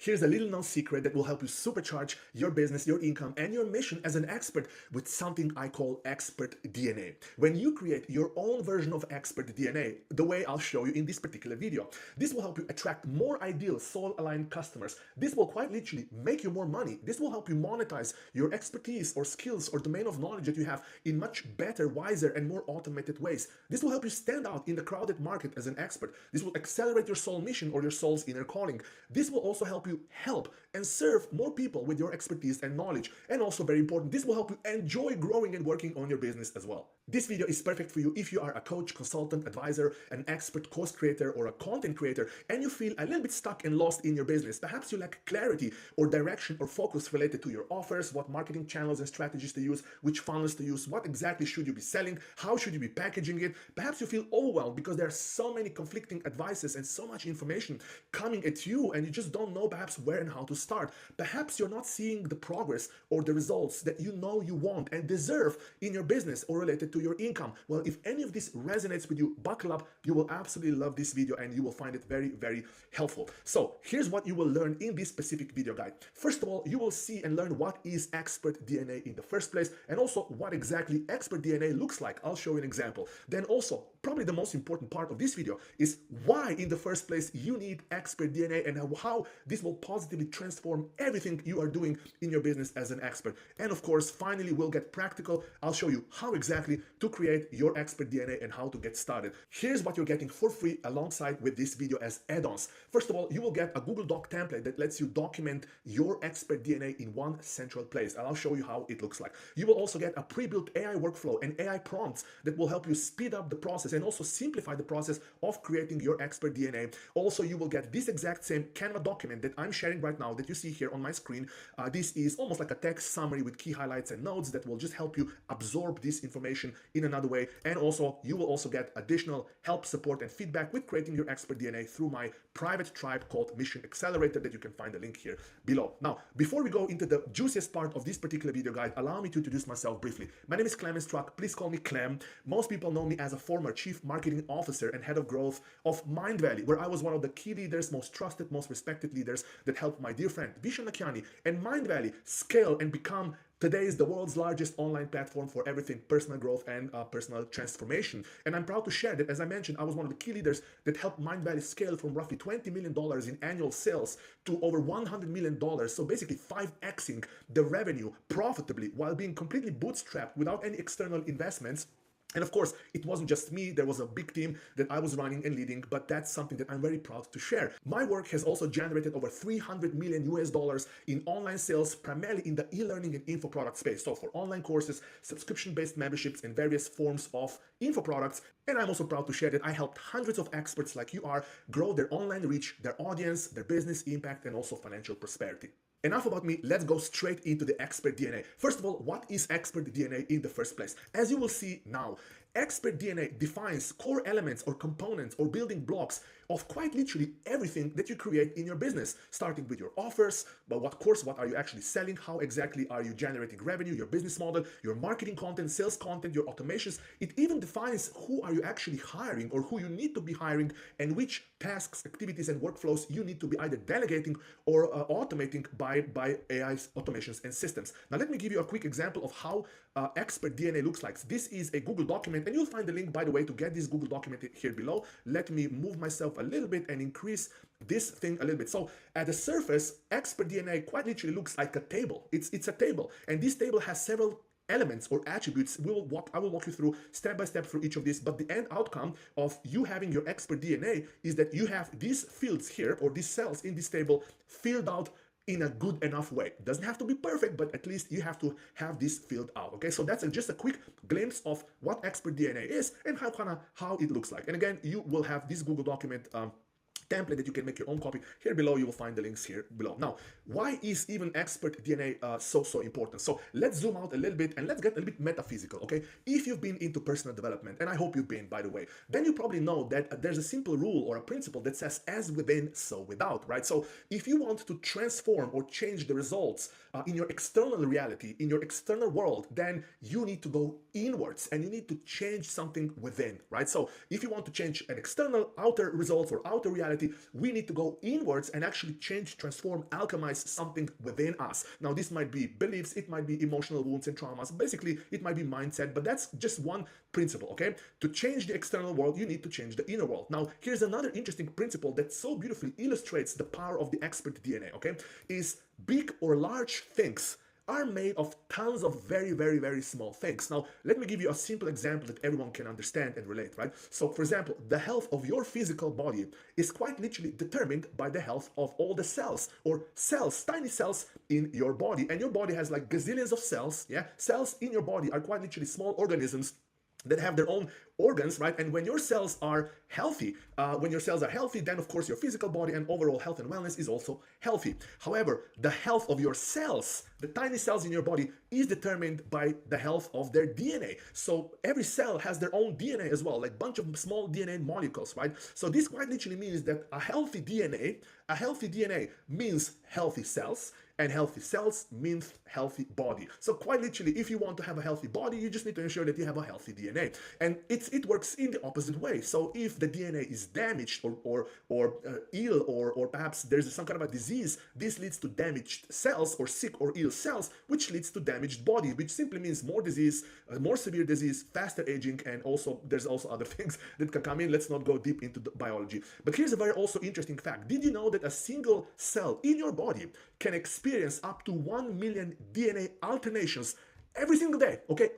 Here's a little known secret that will help you supercharge your business, your income, and your mission as an expert with something I call expert DNA. When you create your own version of expert DNA, the way I'll show you in this particular video, this will help you attract more ideal soul-aligned customers. This will quite literally make you more money. This will help you monetize your expertise or skills or domain of knowledge that you have in much better, wiser, and more automated ways. This will help you stand out in the crowded market as an expert. This will accelerate your soul mission or your soul's inner calling. This will also help you help and serve more people with your expertise and knowledge. And also very important, this will help you enjoy growing and working on your business as well. This video is perfect for you if you are a coach, consultant, advisor, an expert course creator, or a content creator, and you feel a little bit stuck and lost in your business. Perhaps you lack clarity or direction or focus related to your offers, what marketing channels and strategies to use, which funnels to use, what exactly should you be selling, how should you be packaging it. Perhaps you feel overwhelmed because there are so many conflicting advices and so much information coming at you, and you just don't know perhaps where and how to start. Perhaps you're not seeing the progress or the results that you know you want and deserve in your business or related to your income. Well, if any of this resonates with you, buckle up. You will absolutely love this video and you will find it very, very helpful. So here's what you will learn in this specific video guide. First of all, you will see and learn what is expert DNA in the first place, and also what exactly expert DNA looks like. I'll show you an example. Then also, probably the most important part of this video is why in the first place you need expert DNA and how this will positively transform everything you are doing in your business as an expert. And of course, finally, we'll get practical. I'll show you how exactly to create your expert DNA and how to get started. Here's what you're getting for free alongside with this video as add-ons. First of all, you will get a Google Doc template that lets you document your expert DNA in one central place, and I'll show you how it looks like. You will also get a pre-built AI workflow and AI prompts that will help you speed up the process and also simplify the process of creating your expert DNA. Also, you will get this exact same Canva document that I'm sharing right now that you see here on my screen. This is almost like a text summary with key highlights and notes that will just help you absorb this information in another way. And also, you will also get additional help, support, and feedback with creating your expert DNA through my private tribe called Mission Accelerator that you can find the link here below. Now, before we go into the juiciest part of this particular video guide, allow me to introduce myself briefly. My name is Klemen Struc. Please call me Clem. Most people know me as a former Chief Marketing Officer and Head of Growth of Mindvalley, where I was one of the key leaders, most trusted, most respected leaders that helped my dear friend Vishen Lakiani and Mindvalley scale and become today is the world's largest online platform for everything personal growth and personal transformation. And I'm proud to share that, as I mentioned, I was one of the key leaders that helped Mindvalley scale from roughly $20 million in annual sales to over $100 million. So basically 5xing the revenue profitably while being completely bootstrapped without any external investments. And of course, it wasn't just me, there was a big team that I was running and leading, but that's something that I'm very proud to share. My work has also generated over 300 million US dollars in online sales, primarily in the e-learning and info product space. So for online courses, subscription-based memberships, and various forms of info products. And I'm also proud to share that I helped hundreds of experts like you are grow their online reach, their audience, their business impact, and also financial prosperity. Enough about me, let's go straight into the expert DNA. First of all, what is expert DNA in the first place? As you will see now, expert DNA defines core elements or components or building blocks of quite literally everything that you create in your business, starting with your offers, but what are you actually selling, how exactly are you generating revenue, your business model, your marketing content, sales content, your automations. It even defines who are you actually hiring or who you need to be hiring and which tasks, activities, and workflows you need to be either delegating or automating by AI's automations and systems. Now, let me give you a quick example of how expert DNA looks like. This is a Google document, and you'll find the link, by the way, to get this Google document here below. Let me move myself a little bit and increase this thing a little bit. So at the surface, expert DNA quite literally looks like a table. It's a table, and this table has several elements or attributes. I will walk you through step by step through each of these, but the end outcome of you having your expert DNA is that you have these fields here, or these cells in this table, filled out in a good enough way. It doesn't have to be perfect, but at least you have to have this filled out. Okay, so that's just a quick glimpse of what expert DNA is and how it looks like. And again, you will have this Google document template that you can make your own copy. Here below, you will find the links here below. Now, why is even expert DNA so important? So let's zoom out a little bit and let's get a little bit metaphysical, okay? If you've been into personal development, and I hope you've been, by the way, then you probably know that there's a simple rule or a principle that says as within, so without, right? So if you want to transform or change the results in your external reality, in your external world, then you need to go inwards and you need to change something within, right? So if you want to change an external outer results or outer reality, reality, we need to go inwards and actually change, transform, alchemize something within us. Now, this might be beliefs, it might be emotional wounds and traumas. Basically, it might be mindset, but that's just one principle, okay? To change the external world, you need to change the inner world. Now, here's another interesting principle that so beautifully illustrates the power of the expert DNA, okay? Is big or large things are made of tons of very, very, very small things. Now, let me give you a simple example that everyone can understand and relate, right? So, for example, the health of your physical body is quite literally determined by the health of all the cells, or cells, tiny cells in your body. And your body has like gazillions of cells, yeah? Cells in your body are quite literally small organisms that have their own organs, right? And when your cells are healthy, then of course your physical body and overall health and wellness is also healthy. However, the health of your cells, the tiny cells in your body, is determined by the health of their DNA. So every cell has their own DNA as well, like a bunch of small DNA molecules, right? So this quite literally means that a healthy DNA means healthy cells, and healthy cells means healthy body. So quite literally, if you want to have a healthy body, you just need to ensure that you have a healthy DNA. And it works in the opposite way. So if the DNA is damaged or ill, or perhaps there's some kind of a disease, this leads to damaged cells or sick or ill cells, which leads to damaged body, which simply means more disease, more severe disease, faster aging, and also there's also other things that can come in. Let's not go deep into the biology. But here's a very also interesting fact. Did you know that a single cell in your body can experience up to 1 million DNA alternations every single day? Okay,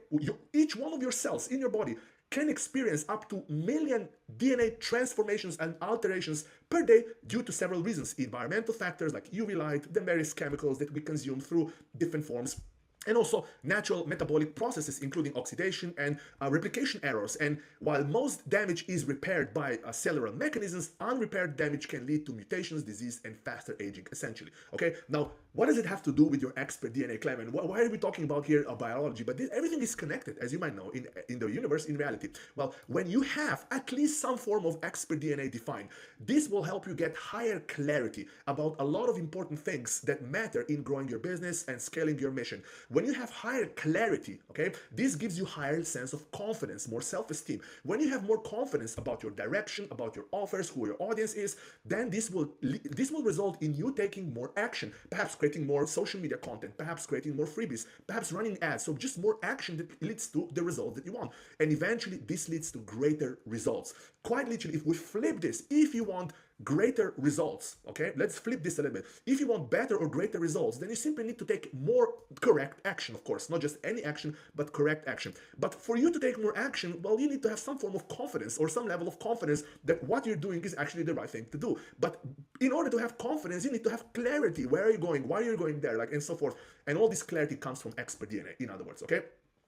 each one of your cells in your body can experience up to million DNA transformations and alterations per day due to several reasons: environmental factors like UV light, the various chemicals that we consume through different forms, and also natural metabolic processes, including oxidation and replication errors. And while most damage is repaired by cellular mechanisms, unrepaired damage can lead to mutations, disease, and faster aging, essentially. Okay, now, what does it have to do with your expert DNA, Klemen? Why are we talking about here biology? But everything is connected, as you might know, in the universe, in reality. Well, when you have at least some form of expert DNA defined, this will help you get higher clarity about a lot of important things that matter in growing your business and scaling your mission. When you have higher clarity, okay, this gives you higher sense of confidence, more self-esteem. When you have more confidence about your direction, about your offers, who your audience is, then this will result in you taking more action, perhaps creating more social media content, perhaps creating more freebies, perhaps running ads. So just more action that leads to the result that you want. And eventually this leads to greater results. Quite literally, if we flip this, if you want greater results, okay, let's flip this a little bit. If you want better or greater results, then you simply need to take more correct action, of course, not just any action, but correct action. But for you to take more action, well, you need to have some form of confidence, or some level of confidence that what you're doing is actually the right thing to do. But in order to have confidence, you need to have clarity. Where are you going? Why are you going there? Like, and so forth. And all this clarity comes from expert DNA, in other words, okay?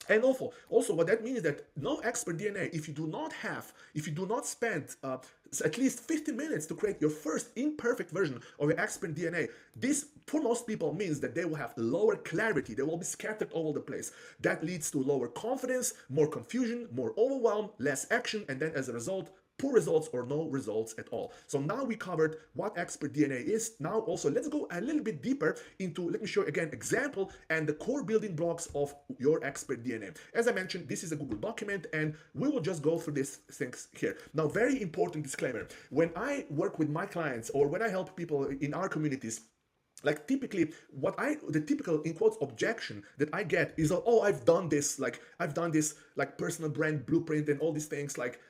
And also what that means is that no expert DNA, if you do not spend at least 15 minutes to create your first imperfect version of your expert DNA, this for most people means that they will have lower clarity, they will be scattered all over the place. That leads to lower confidence, more confusion, more overwhelm, less action, and then as a result, poor results or no results at all. So now we covered what expert DNA is. Now also let's go a little bit deeper into, let me show you again example and the core building blocks of your expert DNA. As I mentioned, this is a Google document and we will just go through these things here. Now, very important disclaimer. When I work with my clients or when I help people in our communities, like typically the typical in quotes objection that I get is, oh, I've done this like personal brand blueprint and all these things. Like,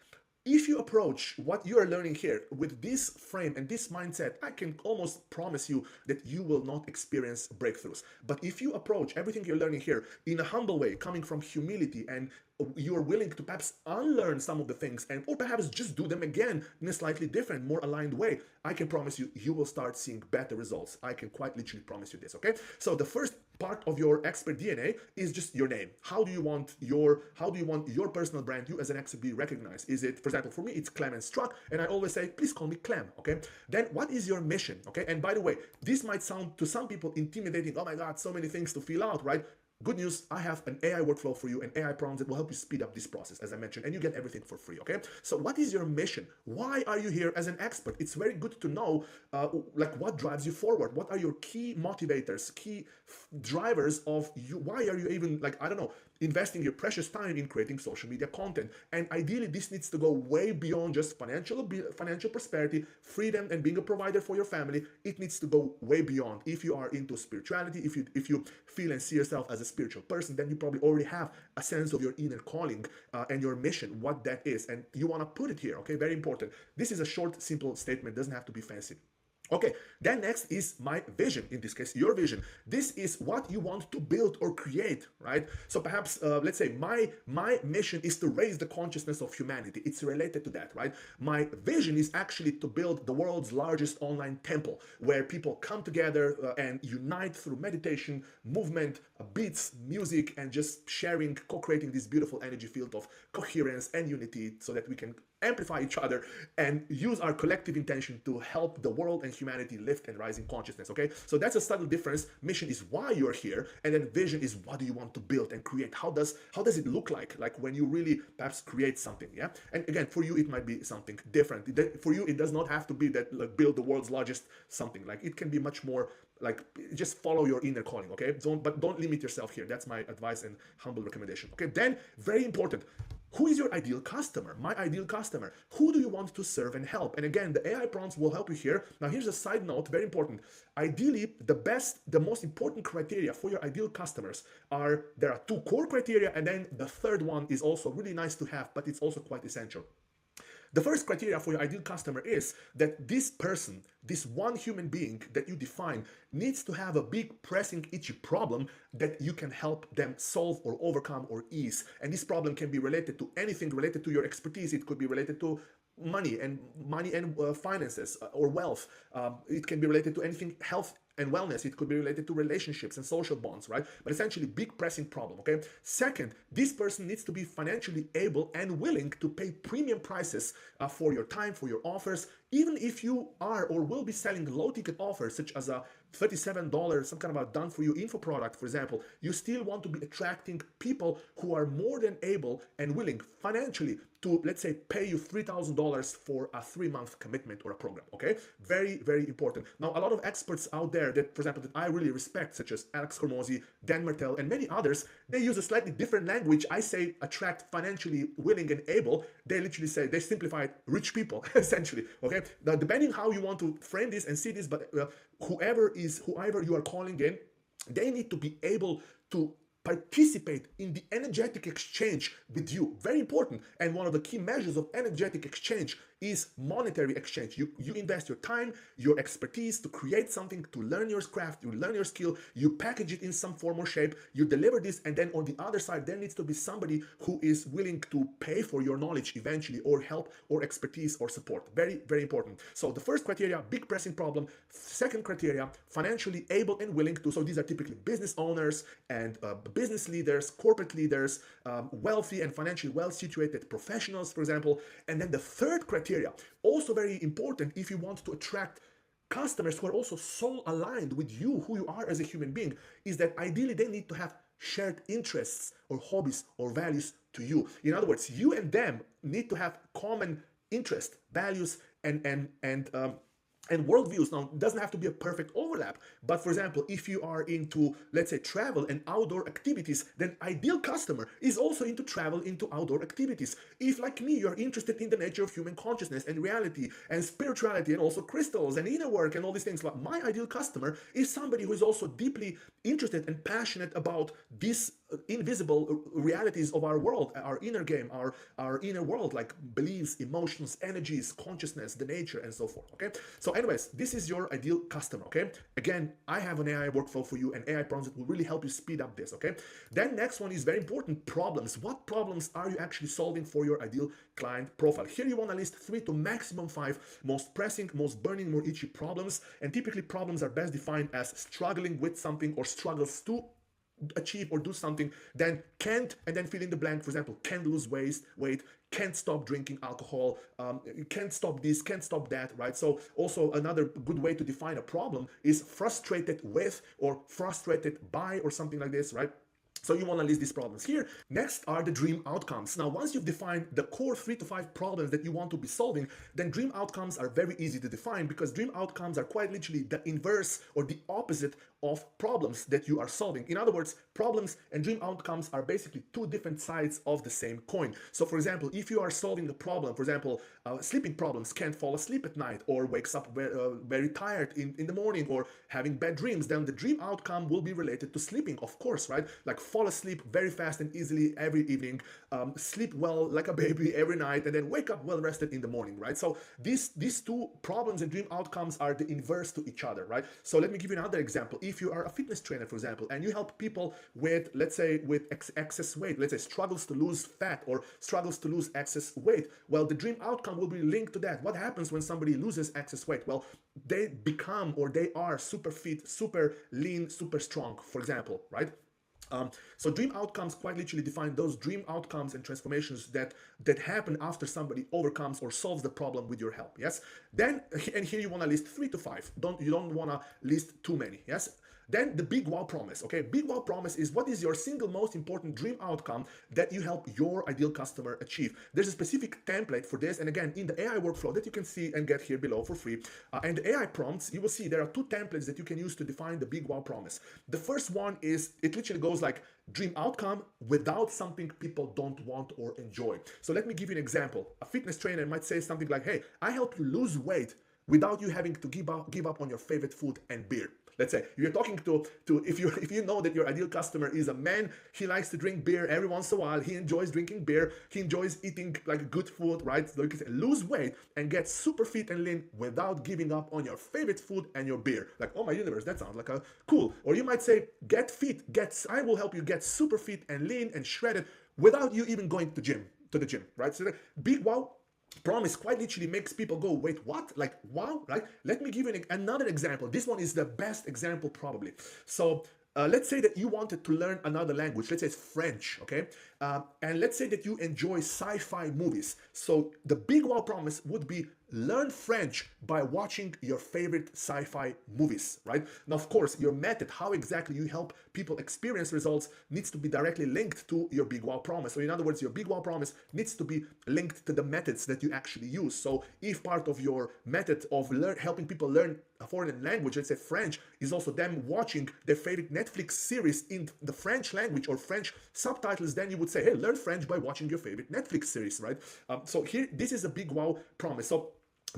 if you approach what you are learning here with this frame and this mindset, I can almost promise you that you will not experience breakthroughs. But if you approach everything you're learning here in a humble way, coming from humility, and you are willing to perhaps unlearn some of the things or perhaps just do them again in a slightly different, more aligned way, I can promise you, you will start seeing better results. I can quite literally promise you this, okay? So the first part of your expert DNA is just your name. How do you want your personal brand, you as an expert, be recognized? Is it, for example, for me, it's Klemen Struc, and I always say, please call me Clem, okay? Then what is your mission, okay? And by the way, this might sound to some people intimidating. Oh my God, so many things to fill out, right? good news, I have an AI workflow for you, an AI prompts that will help you speed up this process, as I mentioned, and you get everything for free, okay? So what is your mission? Why are you here as an expert? It's very good to know like what drives you forward. What are your key motivators, key drivers of you? Why are you even, like, I don't know, investing your precious time in creating social media content? And ideally, this needs to go way beyond just financial prosperity, freedom, and being a provider for your family. It needs to go way beyond. If you are into spirituality, if you feel and see yourself as a spiritual person, then you probably already have a sense of your inner calling and your mission, what that is, and you want to put it here. Okay, very important. This is a short, simple statement. Doesn't have to be fancy. Okay, then next is my vision, in this case, your vision. This is what you want to build or create, right? So perhaps, let's say my mission is to raise the consciousness of humanity. It's related to that, right? My vision is actually to build the world's largest online temple where people come together and unite through meditation, movement, beats, music, and just sharing, co-creating this beautiful energy field of coherence and unity so that we can amplify each other and use our collective intention to help the world and humanity lift and rise in consciousness. Okay, so that's a subtle difference. Mission is why you're here, and then vision is what do you want to build and create. How does it look like when you really perhaps create something? Yeah, and again, for you it might be something different. For you it does not have to be that, like, build the world's largest something. Like, it can be much more, like, just follow your inner calling. Okay, don't limit yourself here. That's my advice and humble recommendation. Okay, then very important, who is your ideal customer? My ideal customer. Who do you want to serve and help? And again, the AI prompts will help you here. Now, here's a side note, very important. Ideally, the most important criteria for your ideal customers there are two core criteria, and then the third one is also really nice to have, but it's also quite essential. The first criteria for your ideal customer is that this person, this one human being that you define, needs to have a big, pressing, itchy problem that you can help them solve or overcome or ease. And this problem can be related to anything related to your expertise. It could be related to money and finances or wealth. It can be related to anything health and wellness. It could be related to relationships and social bonds, right? But essentially, big pressing problem, okay? Second, this person needs to be financially able and willing to pay premium prices for your time, for your offers, even if you are or will be selling low ticket offers such as a $37, some kind of a done for you info product, for example. You still want to be attracting people who are more than able and willing financially to, let's say, pay you $3,000 for a 3-month commitment or a program, okay? Very, very important. Now, a lot of experts out there that, for example, that I really respect, such as Alex Hormozy, Dan Martell, and many others, they use a slightly different language. I say attract financially willing and able. They literally say, they simplify it, rich people, essentially, okay? Now, depending how you want to frame this and see this, but whoever you are calling in, they need to be able to participate in the energetic exchange with you. Very important. And one of the key measures of energetic exchange is monetary exchange. You invest your time, your expertise to create something, to learn your craft, you learn your skill, you package it in some form or shape, you deliver this, and then on the other side, there needs to be somebody who is willing to pay for your knowledge eventually, or help, or expertise, or support. Very, very important. So the first criteria, big pressing problem. Second criteria, financially able and willing to. So these are typically business owners and business leaders, corporate leaders, wealthy and financially well-situated professionals, for example. And then the third criteria, also very important if you want to attract customers who are also soul aligned with you, who you are as a human being, is that ideally they need to have shared interests or hobbies or values to you. In other words, you and them need to have common interest, values, and worldviews. Now, it doesn't have to be a perfect overlap, but for example, if you are into, let's say, travel and outdoor activities, then ideal customer is also into travel, into outdoor activities. If, like me, you're interested in the nature of human consciousness and reality and spirituality and also crystals and inner work and all these things, like, my ideal customer is somebody who is also deeply interested and passionate about these invisible realities of our world, our inner game, our inner world, like beliefs, emotions, energies, consciousness, the nature, and so forth. Okay, so anyways, this is your ideal customer. Okay, again, I have an AI workflow for you and AI prompts that will really help you speed up this. Okay, then next one is very important: problems. What problems are you actually solving for your ideal client profile? Here you want to list 3 to maximum 5 most pressing, most burning, more itchy problems. And typically problems are best defined as struggling with something or struggles to achieve or do something, then can't, and then fill in the blank. For example, can't lose weight, can't stop drinking alcohol, can't stop this, can't stop that, right? So also another good way to define a problem is frustrated with or frustrated by or something like this, right? So you want to list these problems here. Next are the dream outcomes. Now, once you've defined the core 3 to 5 problems that you want to be solving, then dream outcomes are very easy to define, because dream outcomes are quite literally the inverse or the opposite of problems that you are solving. In other words, problems and dream outcomes are basically two different sides of the same coin. So for example, if you are solving a problem, for example, sleeping problems, can't fall asleep at night, or wakes up very tired in the morning, or having bad dreams, then the dream outcome will be related to sleeping, of course, right? Like fall asleep very fast and easily every evening, sleep well like a baby every night, and then wake up well rested in the morning, right? So these two problems and dream outcomes are the inverse to each other, right? So let me give you another example. If you are a fitness trainer, for example, and you help people with, let's say, with excess weight, let's say struggles to lose fat or struggles to lose excess weight, well, the dream outcome will be linked to that. What happens when somebody loses excess weight? Well, they become, or they are super fit, super lean, super strong, for example, right? So dream outcomes quite literally define those dream outcomes and transformations that happen after somebody overcomes or solves the problem with your help. Yes. Then, and here you want to list 3 to 5. You don't want to list too many. Yes. Then the big wow promise. Okay, big wow promise is what is your single most important dream outcome that you help your ideal customer achieve. There's a specific template for this, and again, in the AI workflow that you can see and get here below for free, and the AI prompts, you will see there are 2 templates that you can use to define the big wow promise. The first one is, it literally goes like dream outcome without something people don't want or enjoy. So let me give you an example. A fitness trainer might say something like, hey, I help you lose weight without you having to give up on your favorite food and beer. Let's say you're talking to if you know that your ideal customer is a man, he likes to drink beer every once in a while, he enjoys drinking beer, he enjoys eating like good food, right? So you can say, lose weight and get super fit and lean without giving up on your favorite food and your beer. Like, oh my universe, that sounds like a cool. Or you might say, get fit, I will help you get super fit and lean and shredded without you even going to the gym, right? So the big wow promise quite literally makes people go, wait, what? Like, wow, right? Let me give you another example. This one is the best example probably. So let's say that you wanted to learn another language. Let's say it's French, okay? And let's say that you enjoy sci-fi movies. So the big wow promise would be learn French by watching your favorite sci-fi movies, right? Now, of course, your method, how exactly you help people experience results, needs to be directly linked to your big wow promise. So in other words, your big wow promise needs to be linked to the methods that you actually use. So if part of your method of helping people learn a foreign language, let's say French, is also them watching their favorite Netflix series in the French language or French subtitles, then you would say, hey, learn French by watching your favorite Netflix series, right? So here, this is a big wow promise. So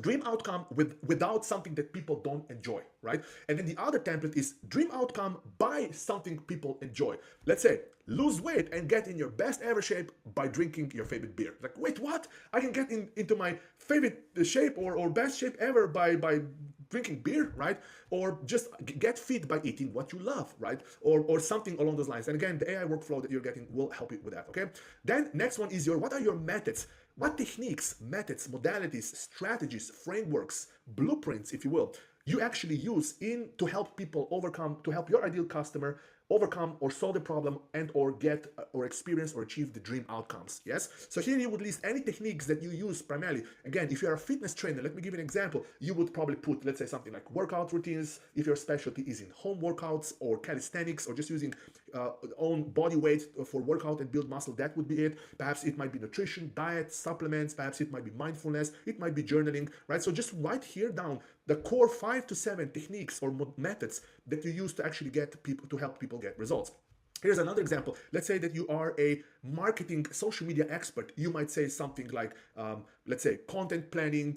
dream outcome without something that people don't enjoy, right? And then the other template is dream outcome by something people enjoy. Let's say lose weight and get in your best ever shape by drinking your favorite beer. Like, wait, what? I can get into my favorite shape or best shape ever by drinking beer, right? Or just get fit by eating what you love, right? Or something along those lines. And again, the AI workflow that you're getting will help you with that, okay? Then next one is what are your methods? What techniques, methods, modalities, strategies, frameworks, blueprints, if you will, you actually use to help people overcome, to help your ideal customer overcome or solve the problem and or get or experience or achieve the dream outcomes. Yes. So here you would list any techniques that you use primarily. Again, if you're a fitness trainer, let me give you an example. You would probably put, let's say, something like workout routines. If your specialty is in home workouts or calisthenics or just using own body weight for workout and build muscle, that would be it. Perhaps it might be nutrition, diet, supplements. Perhaps it might be mindfulness. It might be journaling, right? So just write here down the core 5 to 7 techniques or methods that you use to actually help people get results. Here's another example. Let's say that you are a marketing social media expert. You might say something like, let's say, content planning,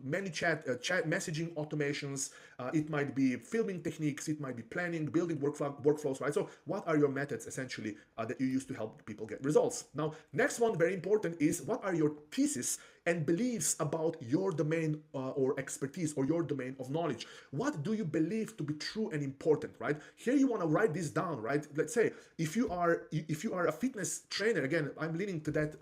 many chat messaging automations. It might be filming techniques. It might be planning, building workflows, right? So what are your methods essentially that you use to help people get results? Now, next one, very important, is what are your thesis and beliefs about your domain or expertise or your domain of knowledge? What do you believe to be true and important, right? Here you want to write this down, right? Let's say if you are a fitness trainer, again, I'm leaning to that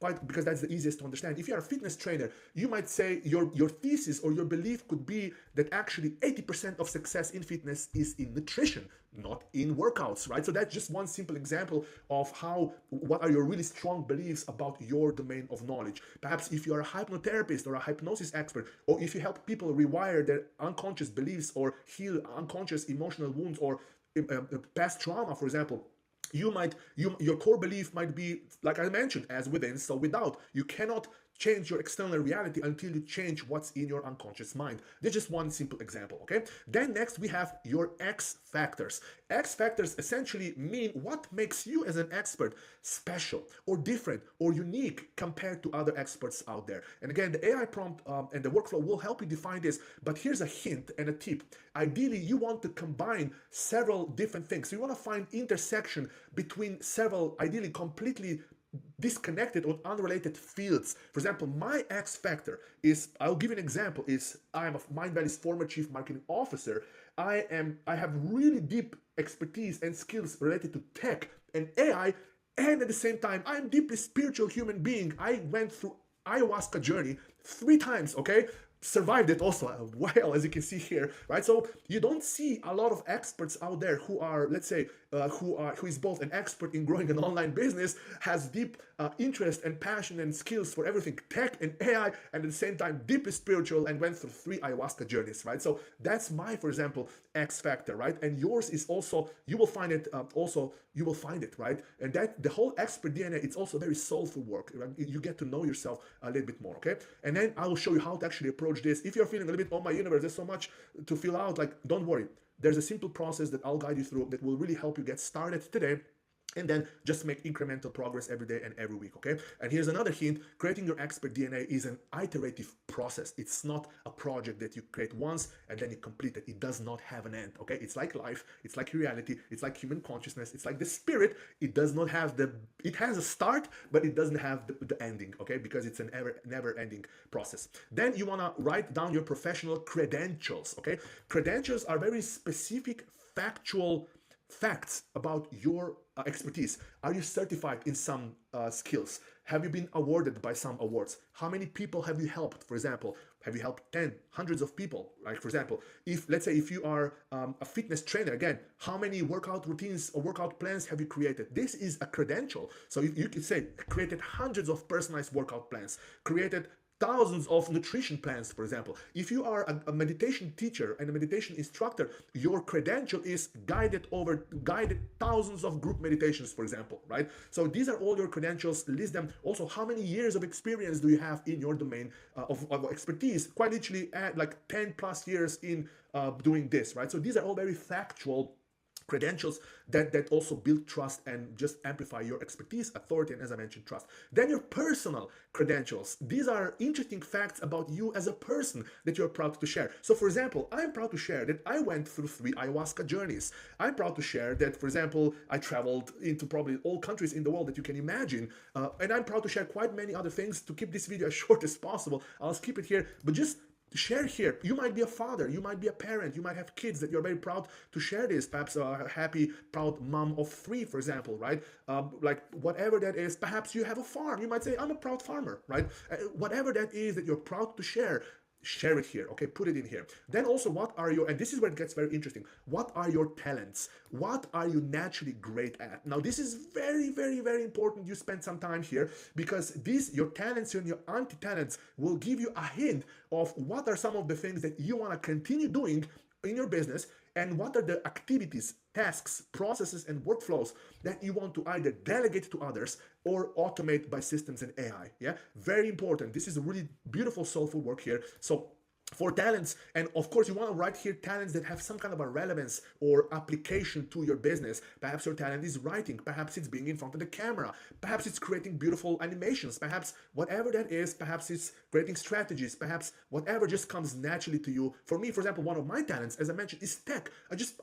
quite because that's the easiest to understand. If you are a fitness trainer, you might say your thesis or your belief could be that actually 80% of success in fitness is in nutrition, not in workouts, right? So that's just one simple example of what are your really strong beliefs about your domain of knowledge. Perhaps if you are a hypnotherapist or a hypnosis expert, or if you help people rewire their unconscious beliefs or heal unconscious emotional wounds or past trauma, for example, Your core belief might be, like I mentioned, as within so without. You cannot change your external reality until you change what's in your unconscious mind. There's just one simple example, okay? Then next we have your X factors. X factors essentially mean what makes you as an expert special or different or unique compared to other experts out there. And again, the AI prompt and the workflow will help you define this, but here's a hint and a tip. Ideally, you want to combine several different things. So you want to find intersection between several, ideally completely disconnected or unrelated fields. For example, my X factor is, I'll give you an example, is I'm a Mindvalley's former chief marketing officer. I have really deep expertise and skills related to tech and AI, and at the same time, I'm deeply spiritual human being. I went through ayahuasca journey 3 times, okay? Survived it also well, as you can see here, right? So you don't see a lot of experts out there who are, let's say, who is both an expert in growing an online business, has deep interest and passion and skills for everything tech and AI, and at the same time deeply spiritual and went through 3 ayahuasca journeys, right? So that's my, for example, X factor, right? And yours is also, you will find it you will find it, right? And that the whole expert DNA, it's also very soulful work, right? You get to know yourself a little bit more, okay? And then I will show you how to actually approach this. If you're feeling a little bit, oh my universe, there's so much to fill out, like, don't worry. There's a simple process that I'll guide you through that will really help you get started today, and then just make incremental progress every day and every week, okay? And here's another hint. Creating your expert DNA is an iterative process. It's not a project that you create once and then you complete it. It does not have an end, okay? It's like life, it's like reality, it's like human consciousness, it's like the spirit. It does not have it has a start, but it doesn't have the ending, okay? Because it's an never-ending process. Then you wanna write down your professional credentials, okay? Credentials are very specific, factual facts about your expertise. Are you certified in some skills? Have you been awarded by some awards? How many people have you helped? For example, have you helped 10, hundreds of people? Like, for example, if, let's say, if you are a fitness trainer, again, how many workout routines or workout plans have you created? This is a credential. So you could say created hundreds of personalized workout plans, created thousands of nutrition plans, for example. If you are a meditation teacher and a meditation instructor, your credential is guided thousands of group meditations, for example, right? So these are all your credentials. List them. Also, how many years of experience do you have in your domain of expertise? Quite literally, like 10 plus years in doing this, right? So these are all very factual credentials that also build trust and just amplify your expertise, authority, and, as I mentioned, trust. Then your personal credentials. These are interesting facts about you as a person that you're proud to share. So, for example, I'm proud to share that I went through 3 ayahuasca journeys. I'm proud to share that, for example, I traveled into probably all countries in the world that you can imagine. And I'm proud to share quite many other things. To keep this video as short as possible, I'll skip it here, but just share here. You might be a father, you might be a parent, you might have kids that you're very proud to share this. Perhaps a happy, proud mom of 3, for example, right? Like whatever that is. Perhaps you have a farm. You might say, I'm a proud farmer, right? Whatever that is that you're proud to share it here, okay? Put it in here. Then also, what are your, and this is where it gets very interesting, what are your talents? What are you naturally great at? Now, this is very, very, very important you spend some time here, because your talents and your anti-talents will give you a hint of what are some of the things that you want to continue doing in your business, and what are the activities, tasks, processes, and workflows that you want to either delegate to others or automate by systems and AI. Yeah, very important. This is a really beautiful, soulful work here. So for talents, and of course you want to write here talents that have some kind of a relevance or application to your business. Perhaps your talent is writing, perhaps it's being in front of the camera, perhaps it's creating beautiful animations, perhaps whatever that is, perhaps it's creating strategies, perhaps whatever just comes naturally to you. For me, for example, one of my talents, as I mentioned, is tech.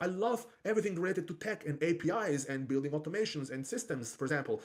I love everything related to tech and APIs and building automations and systems. For example,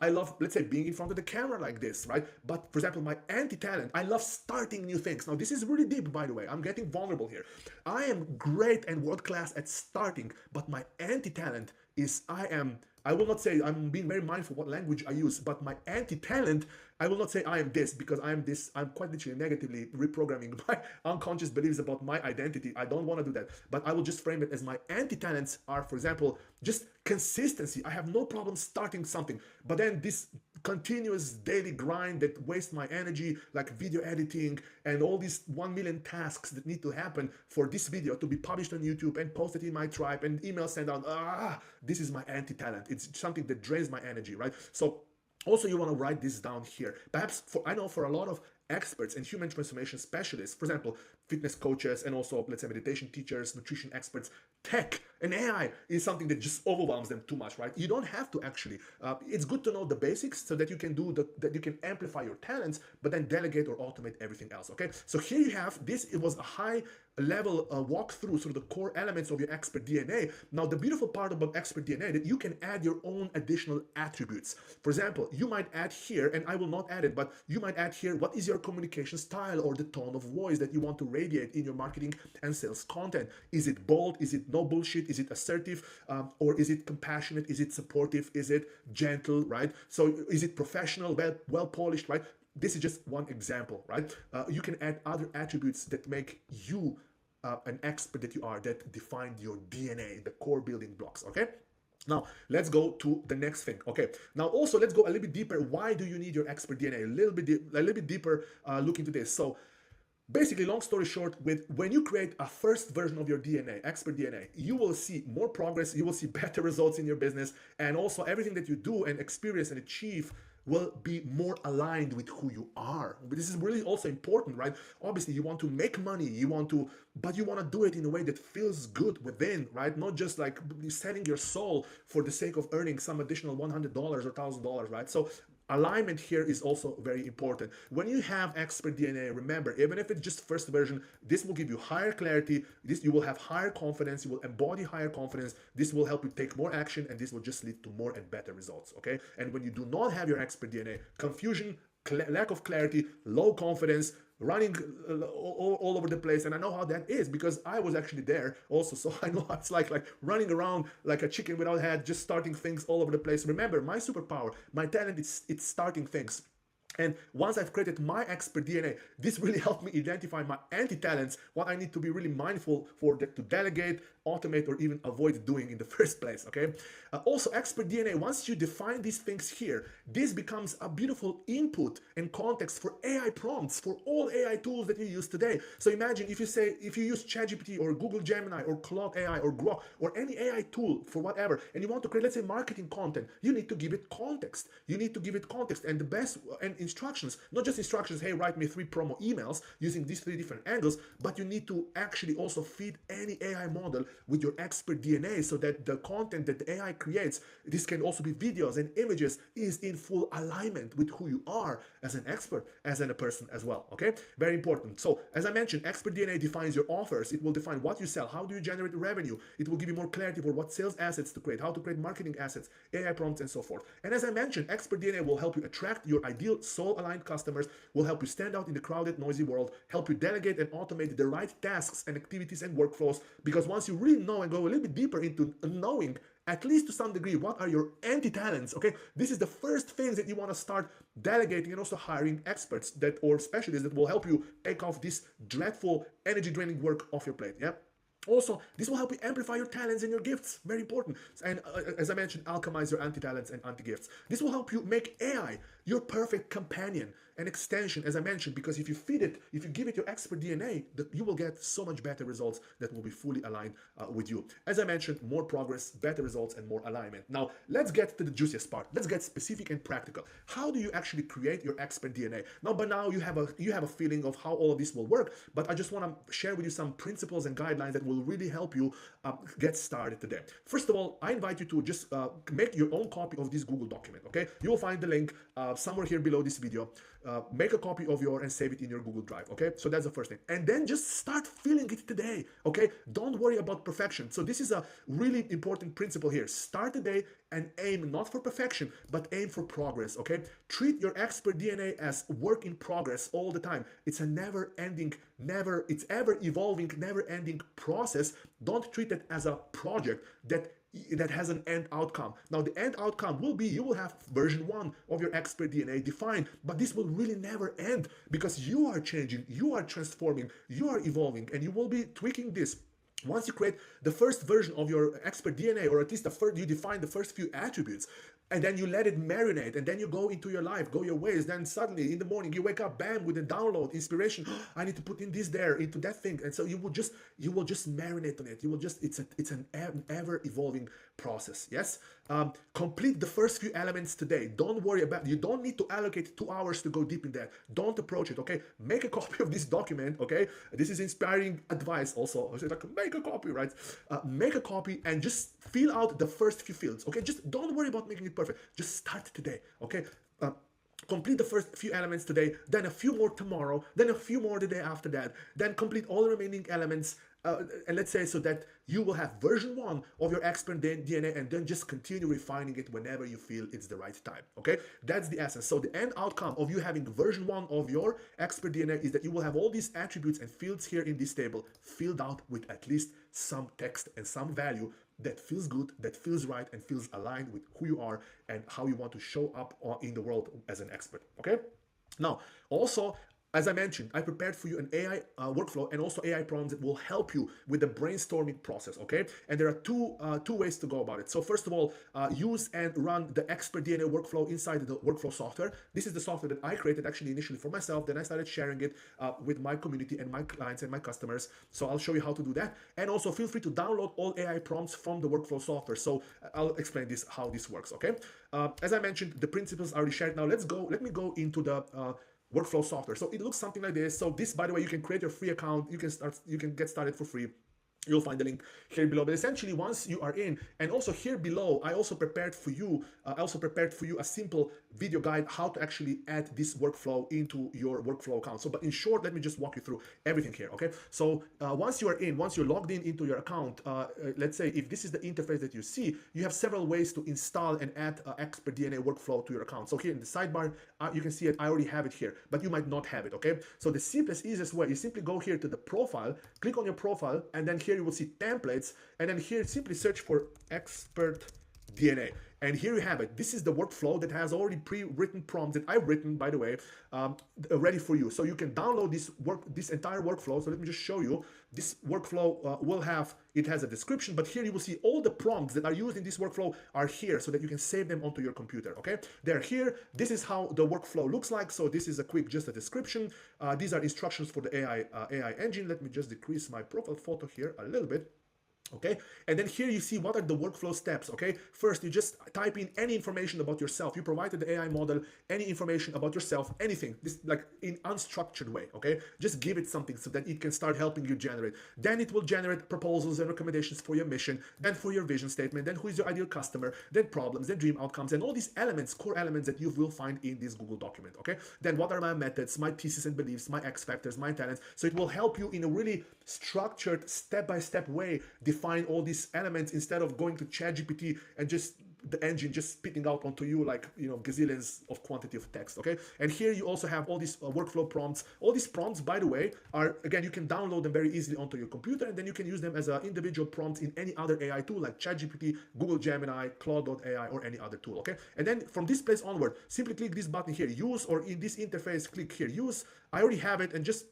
I love, let's say, being in front of the camera like this, right? But for example, my anti-talent, I love starting new things. Now, this is really deep, by the way. I'm getting vulnerable here. I am great and world-class at starting, but my anti-talent is I will not say, I'm being very mindful what language I use, but my anti-talent, I will not say I am this, because I am this. I'm quite literally negatively reprogramming my unconscious beliefs about my identity. I don't want to do that, but I will just frame it as my anti-talents are, for example, just consistency. I have no problem starting something, but then this continuous daily grind that wastes my energy, like video editing and all these 1 million tasks that need to happen for this video to be published on YouTube and posted in my tribe and email sent out. This is my anti-talent. It's something that drains my energy, right? So also, you want to write this down here. Perhaps I know for a lot of experts and human transformation specialists, for example, fitness coaches and also, let's say, meditation teachers, nutrition experts, tech and AI is something that just overwhelms them too much, right? You don't have to actually. It's good to know the basics so that you can that you can amplify your talents, but then delegate or automate everything else. Okay. So here you have this. It was a high level walkthrough through the core elements of your expert DNA. Now, the beautiful part about expert DNA that you can add your own additional attributes. For example, you might add here, and I will not add it, but you might add here, what is your communication style or the tone of voice that you want to radiate in your marketing and sales content? Is it bold? Is it no bullshit? Is it assertive? Or is it compassionate? Is it supportive? Is it gentle, right? So is it professional, well polished, right? This is just one example, right? You can add other attributes that make you an expert that you are, that defined your DNA, the core building blocks, okay? Now, let's go to the next thing. Okay. Now, also, let's go a little bit deeper. Why do you need your expert DNA? A little bit deeper look into this. So, basically, long story short, when you create a first version of your DNA, expert DNA, you will see more progress. You will see better results in your business, and also everything that you do and experience and achieve will be more aligned with who you are. But this is really also important, right? Obviously, you want to make money, but you want to do it in a way that feels good within, right? Not just like selling your soul for the sake of earning some additional $100 or $1,000, right? So alignment here is also very important. When you have expert DNA, remember, even if it's just first version, this will give you higher clarity. You will have higher confidence. You will embody higher confidence. This will help you take more action, and this will just lead to more and better results. Okay. And when you do not have your expert DNA, confusion, lack of clarity, low confidence, running all over the place. And I know how that is because I was actually there also. So I know it's like running around like a chicken without a head, just starting things all over the place. Remember, my superpower, my talent, it's starting things. And once I've created my expert DNA, this really helped me identify my anti-talents, what I need to be really mindful for to delegate, automate, or even avoid doing in the first place, okay? Also, expert DNA, once you define these things here, this becomes a beautiful input and context for AI prompts, for all AI tools that you use today. So imagine if you use ChatGPT or Google Gemini or Claude AI or Grok or any AI tool for whatever, and you want to create, let's say, marketing content, you need to give it context. You need to give it context, and the best, and instructions, not just instructions, hey, write me 3 promo emails using these 3 different angles, but you need to actually also feed any AI model with your expert DNA so that the content that the AI creates, this can also be videos and images, is in full alignment with who you are as an expert, as a person as well, okay? Very important. So, as I mentioned, expert DNA defines your offers. It will define what you sell, how do you generate revenue. It will give you more clarity for what sales assets to create, how to create marketing assets, AI prompts, and so forth. And as I mentioned, expert DNA will help you attract your ideal soul-aligned customers, will help you stand out in the crowded, noisy world, help you delegate and automate the right tasks and activities and workflows, because once you really know and go a little bit deeper into knowing, at least to some degree, what are your anti-talents, okay? This is the first things that you want to start delegating and also hiring experts or specialists that will help you take off this dreadful energy-draining work off your plate, yeah? Also, this will help you amplify your talents and your gifts. Very important. And as I mentioned, alchemize your anti-talents and anti-gifts. This will help you make AI your perfect companion and extension, as I mentioned, because if you feed it, if you give it your expert DNA, you will get so much better results that will be fully aligned with you. As I mentioned, more progress, better results, and more alignment. Now, let's get to the juiciest part. Let's get specific and practical. How do you actually create your expert DNA? Now, by now, you have a feeling of how all of this will work, but I just want to share with you some principles and guidelines that will really help you get started today. First of all, I invite you to just make your own copy of this Google document, okay? You will find the link somewhere here below this video. Make a copy of yours and save it in your Google Drive, okay? So that's the first thing. And then just start feeling it today, okay? Don't worry about perfection. So this is a really important principle here. Start today and aim not for perfection, but aim for progress, okay? Treat your expert DNA as work in progress all the time. It's a never-ending, it's ever-evolving, never-ending process. Don't treat it as a project that has an end outcome. Now, the end outcome will be you will have version 1 of your expert DNA defined, but this will really never end because you are changing, you are transforming, you are evolving, and you will be tweaking this Once you create the first version of your expert DNA, or at least the first, you define the first few attributes, and then you let it marinate, and then you go into your life, go your ways. Then suddenly in the morning you wake up, bam, with a download, inspiration. I need to put in this there into that thing, and so you will just marinate on it. You will just it's an ever evolving process. Yes, complete the first few elements today. Don't worry about. You don't need to allocate 2 hours to go deep in that. Don't approach it. Okay, make a copy of this document. Okay, this is inspiring advice. Also, like make a copy, right? Make a copy and just fill out the first few fields. Okay, just don't worry about making it perfect. Just start today. Okay. Complete the first few elements today, then a few more tomorrow, then a few more the day after that, then complete all the remaining elements, and let's say so that you will have version 1 of your expert DNA, and then just continue refining it whenever you feel it's the right time. Okay, that's the essence. So the end outcome of you having version 1 of your expert DNA is that you will have all these attributes and fields here in this table filled out with at least some text and some value that feels good, that feels right, and feels aligned with who you are and how you want to show up in the world as an expert. Okay? Now, also, as I mentioned, I prepared for you an AI workflow and also AI prompts that will help you with the brainstorming process, okay? And there are two ways to go about it. So first of all, use and run the expert DNA workflow inside the workflow software. This is the software that I created actually initially for myself. Then I started sharing it with my community and my clients and my customers. So I'll show you how to do that. And also feel free to download all AI prompts from the workflow software. So I'll explain this, how this works, okay? As I mentioned, the principles are already shared. Now let me go into the workflow software. So it looks something like this. So this, by the way, you can create your free account. You can get started for free. You'll find the link here below. But essentially, once you are in, and also here below, I also prepared for you a simple video guide how to actually add this workflow into your workflow account. So, but in short, let me just walk you through everything here. Okay. So once you're logged in into your account, let's say if this is the interface that you see, you have several ways to install and add expert DNA workflow to your account. So here in the sidebar, you can see it. I already have it here, but you might not have it. Okay. So the simplest, easiest way, you simply go here to the profile, click on your profile, and then here you will see templates, and then here simply search for expert DNA. And here you have it. This is the workflow that has already pre-written prompts that I've written, by the way, ready for you. So you can download this entire workflow. So let me just show you. This workflow has a description, but here you will see all the prompts that are used in this workflow are here so that you can save them onto your computer, okay? They're here. This is how the workflow looks like. So this is just a description. These are instructions for the AI engine. Let me just decrease my profile photo here a little bit. Okay, and then here you see what are the workflow steps. Okay, first you just type in any information about yourself. You provided the AI model any information about yourself, anything, this like in unstructured way. Okay, just give it something so that it can start helping you generate. Then it will generate proposals and recommendations for your mission, then for your vision statement, then who is your ideal customer, then problems, then dream outcomes, and all these elements, core elements that you will find in this Google document. Okay, then what are my methods, my thesis and beliefs, my X factors, my talents. So it will help you in a really structured, step-by-step way define all these elements instead of going to ChatGPT and just the engine just spitting out onto you like, you know, gazillions of quantity of text. Okay, and here you also have all these workflow prompts. All these prompts, by the way, are, again, you can download them very easily onto your computer, and then you can use them as individual prompts in any other AI tool like ChatGPT, Google Gemini, Claude.ai, or any other tool. Okay, and then from this place onward, simply click this button here, use, or in this interface, click here, use. I already have it, and just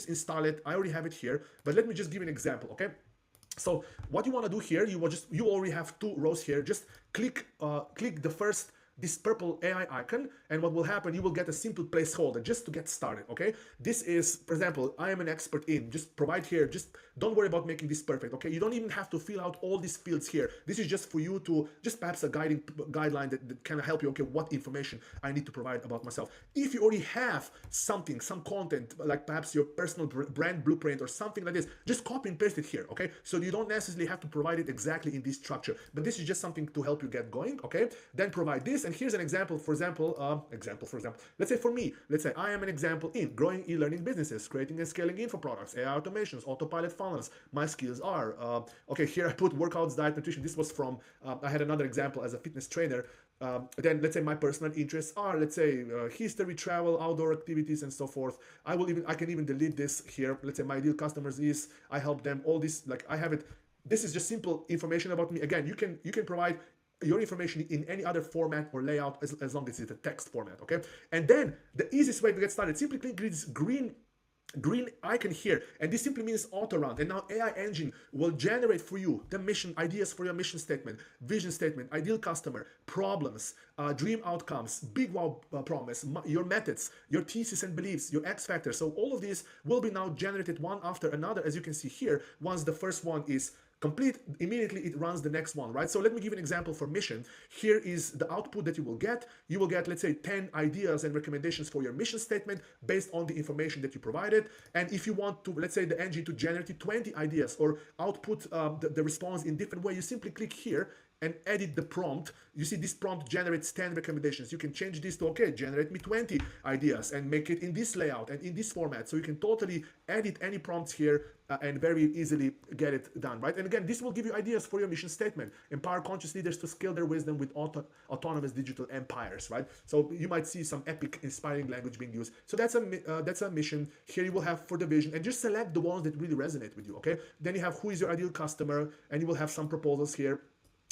install it. I already have it here, but let me just give you an example. Okay, so what you want to do here, you already have 2 rows here. Just click the first, this purple AI icon, and what will happen, you will get a simple placeholder just to get started. Okay, this is, for example, I am an expert in, just provide here, just don't worry about making this perfect. Okay, you don't even have to fill out all these fields here. This is just for you to, just perhaps a guideline that can help you. Okay, what information I need to provide about myself. If you already have something, some content, like perhaps your personal brand blueprint or something like this, just copy and paste it here. Okay, so you don't necessarily have to provide it exactly in this structure, but this is just something to help you get going. Okay, then provide this. And here's an example. For example, let's say for me, let's say I am an example in growing e-learning businesses, creating and scaling info products, AI automations, autopilot funnels. My skills are, okay, here I put workouts, diet, nutrition. This was from, I had another example as a fitness trainer. Then let's say my personal interests are, let's say, history, travel, outdoor activities, and so forth. I can even delete this here. Let's say my ideal customers is, I help them, all this, like I have it. This is just simple information about me. Again, you can provide your information in any other format or layout as long as it's a text format. Okay, and then the easiest way to get started, simply click this green green icon here, and this simply means auto run. And now AI engine will generate for you the mission ideas for your mission statement, vision statement, ideal customer, problems, dream outcomes, big wow promise, your methods, your thesis and beliefs, your X factor. So all of these will be now generated one after another, as you can see here. Once the first one is complete, immediately it runs the next one, right? So let me give an example for mission. Here is the output that you will get. You will get, let's say, 10 ideas and recommendations for your mission statement based on the information that you provided. And if you want to, let's say, the engine to generate 20 ideas or output the response in different way, you simply click here and edit the prompt. You see this prompt generates 10 recommendations. You can change this to, okay, generate me 20 ideas and make it in this layout and in this format. So you can totally edit any prompts here and very easily get it done, right? And again, this will give you ideas for your mission statement. Empower conscious leaders to scale their wisdom with autonomous digital empires, right? So you might see some epic, inspiring language being used. So that's a mission. Here you will have for the vision, and just select the ones that really resonate with you, okay? Then you have who is your ideal customer, and you will have some proposals here.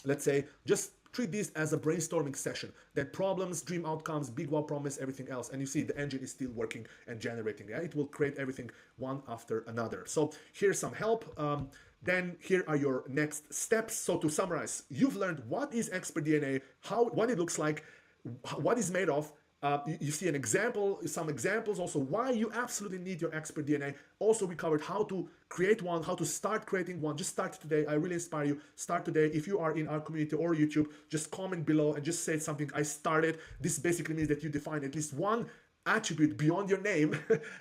Let's say, just treat this as a brainstorming session. That problems, dream outcomes, big wow promise, everything else. And you see the engine is still working and generating. Yeah? It will create everything one after another. So here's some help. Then here are your next steps. So to summarize, you've learned what is Expert DNA, what it looks like, what it's made of. You see an example, some examples also why you absolutely need your Expert DNA. Also, we covered how to create one, how to start creating one. Just start today. I really inspire you. Start today. If you are in our community or YouTube, just comment below and just say something. I started. This basically means that you define at least one attribute beyond your name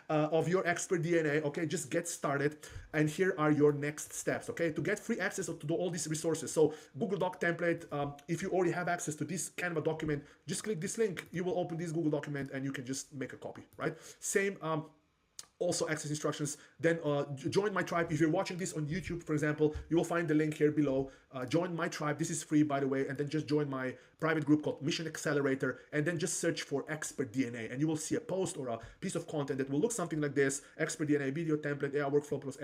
of your Expert DNA. Okay, just get started. And here are your next steps. Okay, to get free access to all these resources. So Google Doc template, if you already have access to this Canva document, just click this link. You will open this Google document and you can just make a copy, right? Same also access instructions. Then join my tribe. If you're watching this on YouTube, for example, you will find the link here below. Join my tribe. This is free, by the way. And then just join my private group called Mission Accelerator. And then just search for Expert DNA. And you will see a post or a piece of content that will look something like this. Expert DNA video template, AI workflow plus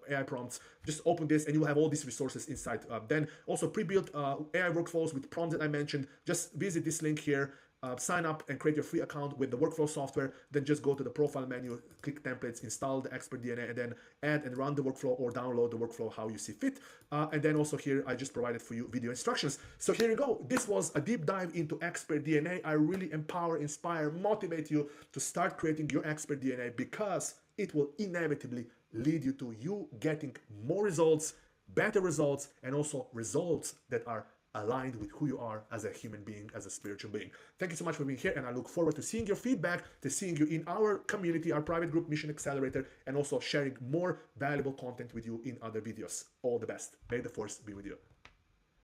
AI prompts. Just open this and you will have all these resources inside. Then also pre-built AI workflows with prompts that I mentioned. Just visit this link here. Sign up and create your free account with the workflow software. Then just go to the profile menu, click templates, install the Expert DNA, and then add and run the workflow or download the workflow how you see fit. And then also here, I just provided for you video instructions. So here you go. This was a deep dive into Expert DNA. I really empower, inspire, motivate you to start creating your Expert DNA because it will inevitably lead you to you getting more results, better results, and also results that are aligned with who you are as a human being, as a spiritual being. Thank you so much for being here, and I look forward to seeing your feedback, to seeing you in our community, our private group Mission Accelerator, and also sharing more valuable content with you in other videos. All the best. May the force be with you.